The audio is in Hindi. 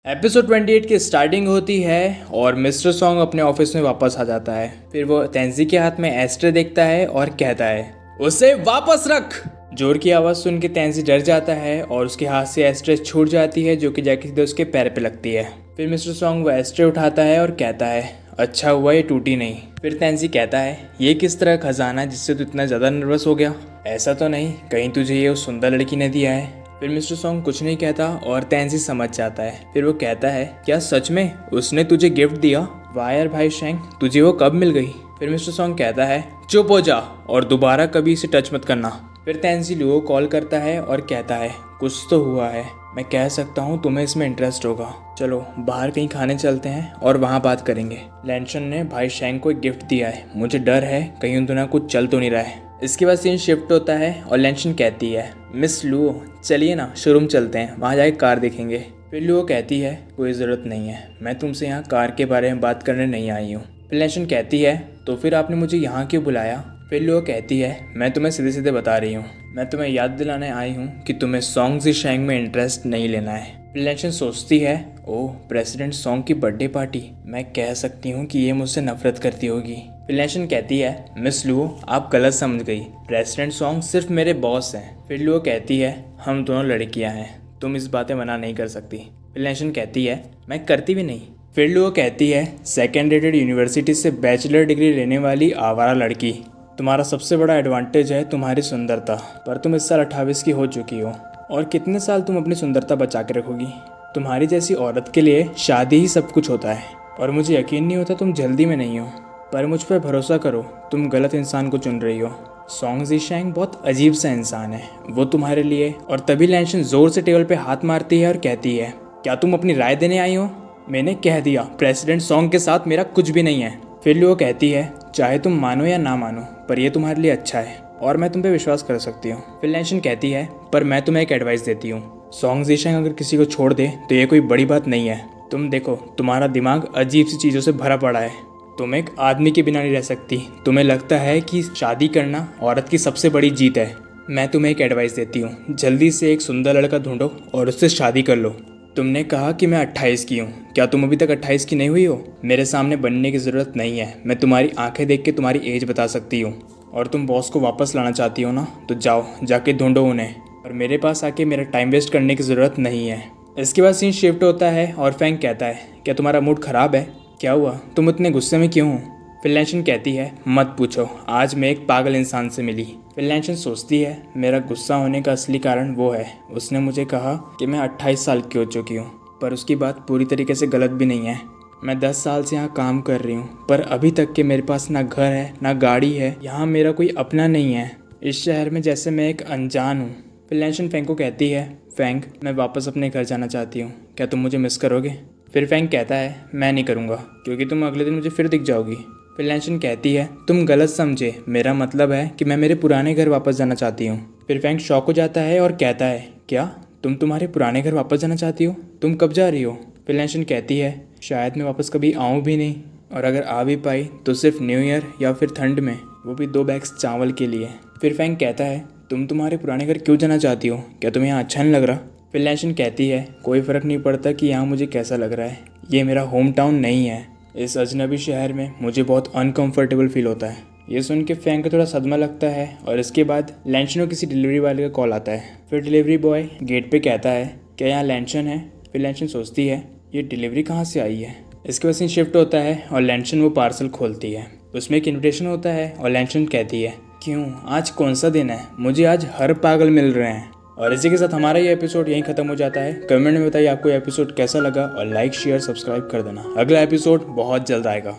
एपिसोड 28 की स्टार्टिंग होती है और मिस्टर सॉन्ग अपने ऑफिस में वापस आ जाता है। फिर वो तेंजी के हाथ में एस्ट्रे देखता है और कहता है, उसे वापस रख। जोर की आवाज़ सुन के तेंजी डर जाता है और उसके हाथ से एस्ट्रे छूट जाती है, जो कि जाके सीधे उसके पैर पे लगती है। फिर मिस्टर सॉन्ग वो एस्ट्रे उठाता है और कहता है, अच्छा हुआ ये टूटी नहीं। फिर तेंजी कहता है, ये किस तरह खजाना जिससे तू इतना ज़्यादा नर्वस हो गया? ऐसा तो नहीं कहीं तुझे ये उस सुंदर लड़की ने दिया है? फिर मिस्टर सॉन्ग कुछ नहीं कहता और तेंजी समझ जाता है। फिर वो कहता है, क्या सच में उसने तुझे गिफ्ट दिया? वाह यार भाई शेंग, तुझे वो कब मिल गई? फिर मिस्टर सॉन्ग कहता है, चुप हो जा और दोबारा कभी इसे टच मत करना। फिर तेंजी लुओ कॉल करता है और कहता है, कुछ तो हुआ है, मैं कह सकता हूँ तुम्हें इसमें इंटरेस्ट होगा। चलो बाहर कहीं खाने चलते हैं और वहाँ बात करेंगे। लैंशन ने भाई शेंग को एक गिफ्ट दिया है, मुझे डर है कहीं उन दोनों कुछ चल तो नहीं रहा है। इसके बाद सीन शिफ्ट होता है और लैंशन कहती है, मिस लुओ चलिए ना शोरूम चलते हैं, वहाँ जाके कार देखेंगे। फिर लुओ कहती है, कोई ज़रूरत नहीं है, मैं तुमसे यहाँ कार के बारे में बात करने नहीं आई हूँ। फिर लैंशन कहती है, तो फिर आपने मुझे यहाँ क्यों बुलाया? फिर लुओ कहती है, मैं तुम्हें सीधे सीधे बता रही हूँ, मैं तुम्हें याद दिलाने आई हूँ कि तुम्हें सॉन्ग ज़ी शेंग में इंटरेस्ट नहीं लेना है। फिर लैंशन सोचती है, ओह प्रेसिडेंट सॉन्ग की बर्थडे पार्टी, मैं कह सकती हूँ कि ये मुझसे नफरत करती होगी। फिर लैंशन कहती है, मिस लुओ आप गलत समझ गई, प्रेसिडेंट सॉन्ग सिर्फ मेरे बॉस हैं। फिर लुओ कहती है, हम दोनों लड़कियां हैं, तुम इस बातें मना नहीं कर सकती। फिर लैंशन कहती है, मैं करती भी नहीं। फिर लुओ कहती है, सेकेंड रेटेड यूनिवर्सिटी से बैचलर डिग्री लेने वाली आवारा लड़की, तुम्हारा सबसे बड़ा एडवांटेज है तुम्हारी सुंदरता, पर तुम इस साल 28 की हो चुकी हो और कितने साल तुम अपनी सुंदरता बचा के रखोगी? तुम्हारी जैसी औरत के लिए शादी ही सब कुछ होता है और मुझे यकीन नहीं होता तुम जल्दी में नहीं हो, पर मुझ पर भरोसा करो, तुम गलत इंसान को चुन रही हो। सॉन्ग ज़ी शेंग बहुत अजीब सा इंसान है, वो तुम्हारे लिए। और तभी लैंशन जोर से टेबल पे हाथ मारती है और कहती है, क्या तुम अपनी राय देने आई हो? मैंने कह दिया प्रेसिडेंट सॉन्ग के साथ मेरा कुछ भी नहीं है। फिर लुओ कहती है, चाहे तुम मानो या ना मानो, पर यह तुम्हारे लिए अच्छा है और मैं तुम पे विश्वास कर सकती हूँ। फिर लैंशन कहती है, पर मैं तुम्हें एक एडवाइस देती हूँ, सॉन्ग ज़ी शेंग अगर किसी को छोड़ दे तो ये कोई बड़ी बात नहीं है। तुम देखो तुम्हारा दिमाग अजीब सी चीज़ों से भरा पड़ा है, तुम एक आदमी के बिना नहीं रह सकती, तुम्हें लगता है कि शादी करना औरत की सबसे बड़ी जीत है। मैं तुम्हें एक एडवाइस देती हूँ, जल्दी से एक सुंदर लड़का ढूंढो और उससे शादी कर लो। तुमने कहा कि मैं 28 की हूँ, क्या तुम अभी तक 28 की नहीं हुई हो? मेरे सामने बनने की ज़रूरत नहीं है, मैं तुम्हारी आंखें देख के तुम्हारी एज बता सकती हूँ। और तुम बॉस को वापस लाना चाहती हो ना, तो जाओ जाके ढूंढो उन्हें, और मेरे पास आके मेरा टाइम वेस्ट करने की ज़रूरत नहीं है। इसके बाद सीन शिफ्ट होता है और फैंग कहता है, क्या तुम्हारा मूड ख़राब है? क्या हुआ, तुम इतने गुस्से में क्यों हो? फिर लैंशन कहती है, मत पूछो, आज मैं एक पागल इंसान से मिली। फिर लैंशन सोचती है, मेरा गुस्सा होने का असली कारण वो है, उसने मुझे कहा कि मैं 28 साल की हो चुकी हूँ, पर उसकी बात पूरी तरीके से गलत भी नहीं है। मैं 10 साल से यहाँ काम कर रही हूँ, पर अभी तक के मेरे पास ना घर है ना गाड़ी है, यहाँ मेरा कोई अपना नहीं है, इस शहर में जैसे मैं एक अनजान हूँ। फिर लैंशन फैंग को कहती है, फैंग मैं वापस अपने घर जाना चाहती हूँ, क्या तुम मुझे मिस करोगे? फिर फैंग कहता है, मैं नहीं करूँगा, क्योंकि तुम अगले दिन मुझे फिर दिख जाओगी। फिर लैंशन कहती है, तुम गलत समझे, मेरा मतलब है कि मैं मेरे पुराने घर वापस जाना चाहती हूँ। फिर फैंग शॉक हो जाता है और कहता है, क्या तुम तुम्हारे पुराने घर वापस जाना चाहती हो? तुम कब जा रही हो? फिर लैंशन कहती है, शायद मैं वापस कभी आऊँ भी नहीं, और अगर आ भी पाई तो सिर्फ न्यू ईयर या फिर ठंड में, वो भी 2 बैग्स चावल के लिए। फिर फैंग कहता है, तुम तुम्हारे पुराने घर क्यों जाना चाहती हो? क्या तुम्हें यहाँ अच्छा नहीं लग रहा? फिर लैंशन कहती है, कोई फ़र्क नहीं पड़ता कि यहाँ मुझे कैसा लग रहा है, ये मेरा होम टाउन नहीं है, इस अजनबी शहर में मुझे बहुत अनकंफर्टेबल फील होता है। ये सुन के फैंग को थोड़ा सदमा लगता है और इसके बाद लैंशन को किसी डिलीवरी वाले का कॉल आता है। फिर डिलीवरी बॉय गेट पे कहता है, क्या यहाँ लैंशन है? फिर लैंशन सोचती है, ये डिलीवरी कहाँ से आई है? इसके बाद सीन शिफ्ट होता है और लैंशन वो पार्सल खोलती है, उसमें एक इन्विटेशन होता है और लैंशन कहती है, क्यों आज कौन सा दिन है, मुझे आज हर पागल मिल रहे हैं। और इसी के साथ हमारा ये एपिसोड यहीं खत्म हो जाता है। कमेंट में बताइए आपको ये एपिसोड कैसा लगा और लाइक शेयर सब्सक्राइब कर देना। अगला एपिसोड बहुत जल्द आएगा।